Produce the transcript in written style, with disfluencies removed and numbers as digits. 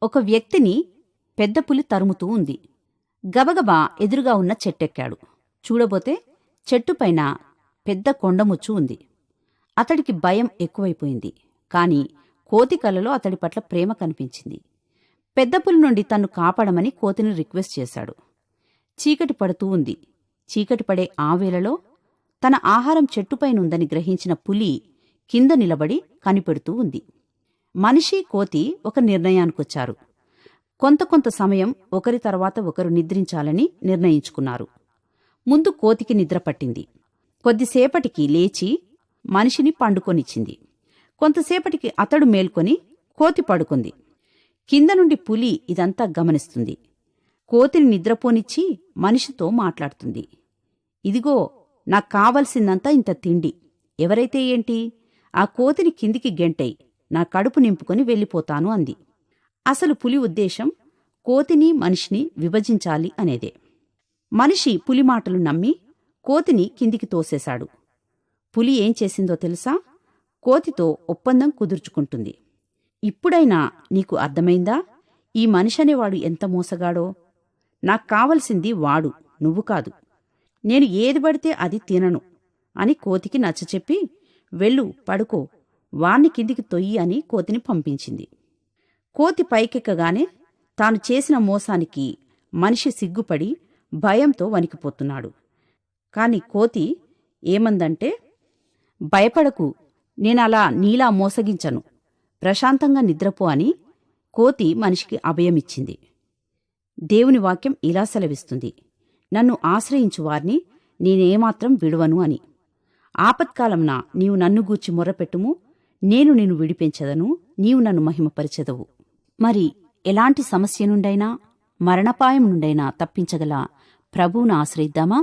ఒక వ్యక్తిని పెద్ద పులి తరుముతూ ఉంది. గబగబా ఎదురుగా ఉన్న చెట్టెక్కాడు. చూడబోతే చెట్టుపైన పెద్ద కొండముచ్చు ఉంది. అతడికి భయం ఎక్కువైపోయింది. కాని కోతి కలలో అతడి పట్ల ప్రేమ కనిపించింది. పెద్ద పులి నుండి తన్ను కాపాడమని కోతిని రిక్వెస్ట్ చేశాడు. చీకటి పడుతూ ఉంది. చీకటి పడే ఆ వేళలో తన ఆహారం చెట్టుపైనుందని గ్రహించిన పులి కింద నిలబడి కనిపెడుతూ ఉంది. మనిషి, కోతి ఒక నిర్ణయానికొచ్చారు. కొంత సమయం ఒకరి తర్వాత ఒకరు నిద్రించాలని నిర్ణయించుకున్నారు. ముందు కోతికి నిద్ర పట్టింది. కొద్దిసేపటికి లేచి మనిషిని పండుకొనిచ్చింది. కొంతసేపటికి అతడు మేల్కొని కోతి పడుకుంది. కింద నుండి పులి ఇదంతా గమనిస్తుంది. కోతిని నిద్రపోనిచ్చి మనిషితో మాట్లాడుతుంది. ఇదిగో, నాకు కావలసిందంతా ఇంత తిండి. ఎవరైతే ఏంటి, ఆ కోతిని కిందికి గెంటై నా కడుపు నింపుకొని వెళ్ళిపోతాను అంది. అసలు పులి ఉద్దేశం కోతిని మనిషిని విభజించాలి అనేదే. మనిషి పులి మాటలు నమ్మి కోతిని కిందికి తోసేశాడు. పులి ఏం చేసిందో తెలుసా? కోతితో ఒప్పందం కుదుర్చుకుంటుంది. ఇప్పుడైనా నీకు అర్థమైందా ఈ మనిషనేవాడు ఎంత మోసగాడో? నాకు కావలసింది వాడు, నువ్వు కాదు. నేను ఏది పడితే అది తినను అని కోతికి నచ్చచెప్పి, వెళ్ళు, పడుకో, వాణ్ణి కిందికి తొయ్యి అని కోతిని పంపించింది. కోతి పైకెక్కగానే తాను చేసిన మోసానికి మనిషి సిగ్గుపడి భయంతో వణికిపోతున్నాడు. కాని కోతి ఏమందంటే, భయపడకు, నేనలా నీలా మోసగించను, ప్రశాంతంగా నిద్రపో అని కోతి మనిషికి అభయమిచ్చింది. దేవుని వాక్యం ఇలా సెలవిస్తుంది, నన్ను ఆశ్రయించు వారిని నేనేమాత్రం విడువను అని. ఆపత్కాలంన నీవు నన్ను గూర్చి మొర్రపెట్టుము, నేను నిన్ను విడిపించెదను, నీవు నన్ను మహిమపరిచెదవు. మరి ఎలాంటి సమస్య నుండైనా మరణపాయం నుండైనా తప్పించగల ప్రభువును ఆశ్రయిద్దామా?